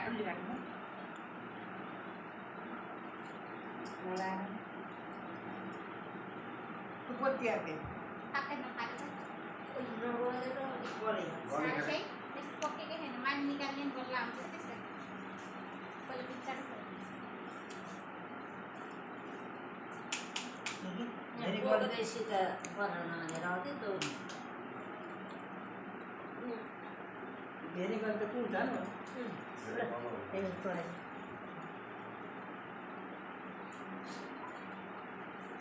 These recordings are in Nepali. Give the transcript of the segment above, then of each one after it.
Ulit ako. Wala na. Tupot yate. Akin ang kaya. Boleh. Saya Facebook ke kan mandi kalian berlam terus kalau bicara Jadi boleh dari situ warna merah itu. Jadi kalau betul kan? Ini tuh.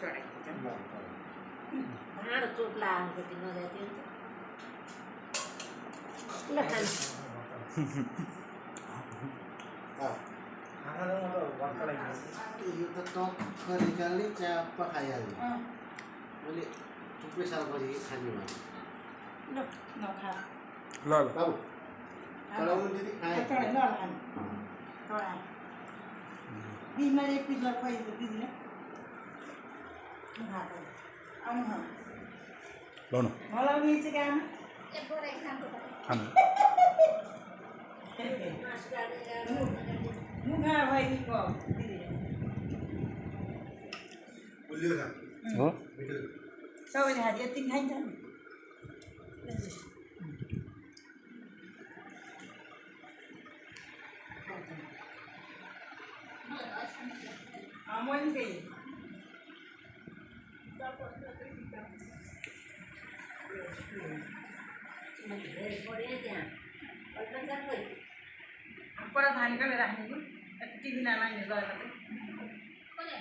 Correct. Ada tuh pelan ketinggalan dari itu. Lahan. यो त टक निकाल्ने च्याप्प खाइहाल्ने मैले थुप्रै सालपछि खाने भयो No, no kha. ल ल बाबु चलाउनु दिदी खाएँ Correct, no lah. Correct. Di mana pizza kau itu di sini? Anu. ल न Malam ni cakap. boleh kan खानु Muka baik ni kau. गुलियो छ हो सबैले हात यति खाइन्छ नि मैले त्यही पर धान कहिले राख्ने टिभी नानी गएर boleh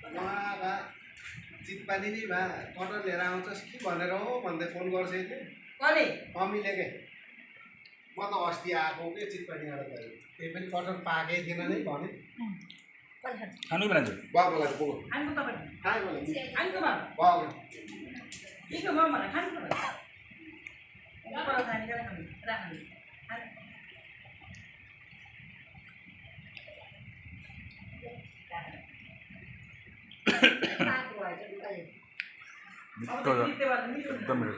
उहाँका चितपानी नै भए कटर लिएर आउँछस् कि भनेर हो भन्दै फोन गर्छ कि कसले मम्मीले के म त अस्ति आएको के चितपानीबाट गयो त्यही पनि कटर पाएकै थिएन नै भने खानु बनाउँछु बाबुलाई पुग्यो खानु तपाईँ खाएँ मलाई खानुको भयो बाबु ठिक भयो मलाई खानुको भयो पर धान कहिले खानु राख्नु मिठो एकदम मिठो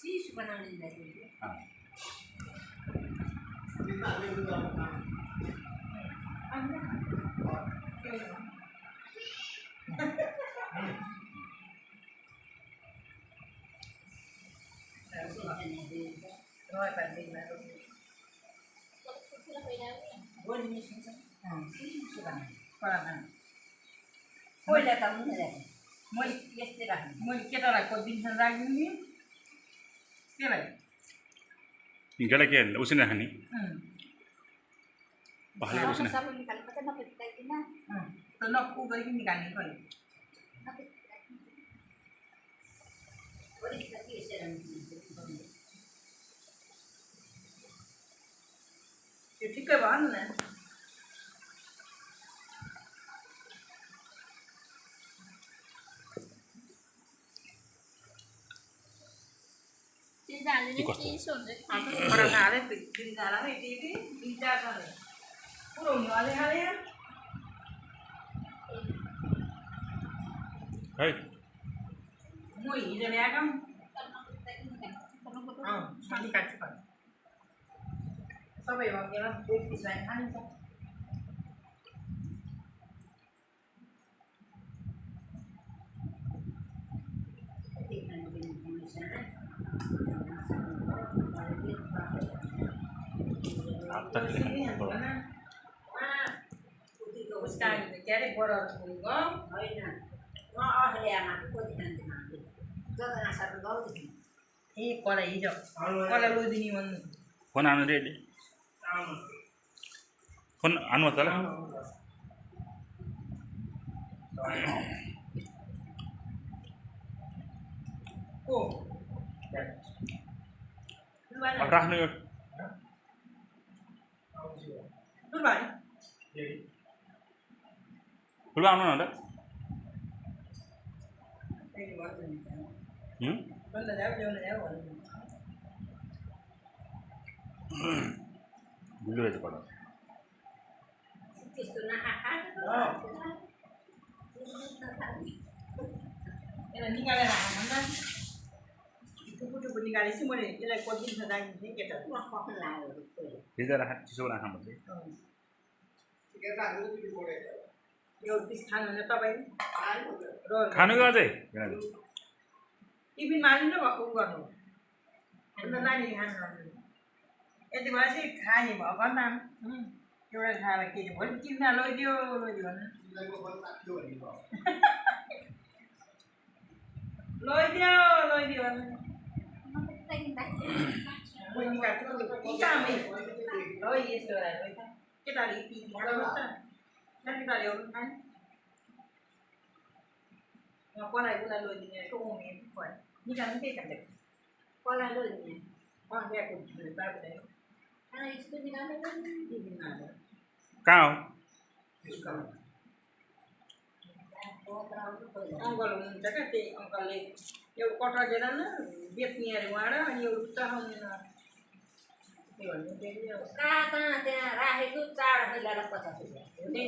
चीज बनाने लगे Rồi phải mình là Boleh ni sih. Sudah. Kurang. Boleh datang ni dah. Moi Istirahat. moi केटालाई कदिन राख्नु नि त्यसलाई हिँडेर के उसिन खाने भाले kalau उसिन sama kali kita nak kita ini na त नक्कु गरिकन निकाल्ने खोइ Boleh kita istirahat. त्यो ठिकै भयो नि न tidak Di kos tu. Orang ada di dalam itu bicara sana. Kurang ada hal ya. है Moi ini ni agam. Nanti kacu kan. Sampai waktu yang buat desain kan. हात Ini yang mana? Sekarang cari boros bunga. ahli anak aku nanti nanti. Jangan asal kau tu. Kalau hijau, kalau lu di ni mana? Phone आउनु रेडी फोन आउनु त ल Oh. अब राख्नु यो Berbalik. फुलमा आउनु न त Kalau dah jauh dah. गुल्लो रहेछ पढ Itu nak apa? Ini tinggal dah, mana? Itu pun निकालेपछि मैले यसलाई कोचिङ जानिदिन्थेँ केटाहरू पक्न लाग्यो भिजा राख चिसो राख भन्दै केटाहरू पनि पढेको एउटा पिस खानु भने तपाईँ खानुको अझै टिफिनमा हालिन्छ ऊ गर्नु अन्त नानीले खानु नदिनु यति भएर चाहिँ खाने भएको नि त एउटा खाएर के भोलि टिफिनमा लैदियो भन्नु लैदियो भन्नु यस्तो केटाले केटाले एउटा खाने पढाइ उसलाई लैदिने उमेर भयो निकाल्नु केही खाँदै कसलाई लैदिने बिहाको बाबुलाई स्कुल निकाल्नु टिफिनमा हालेर कहाँ हो अङ्कल हुनुहुन्छ क्या त्यही अङ्कलले एउटा कटर लिएर न बेच्ने अरे उहाँबाट अनि एउटा चढाउँदैन के भन्नु फेरि कहाँ त्यहाँ राखेको 4 महिनालाई 50 रुपियाँ त्यही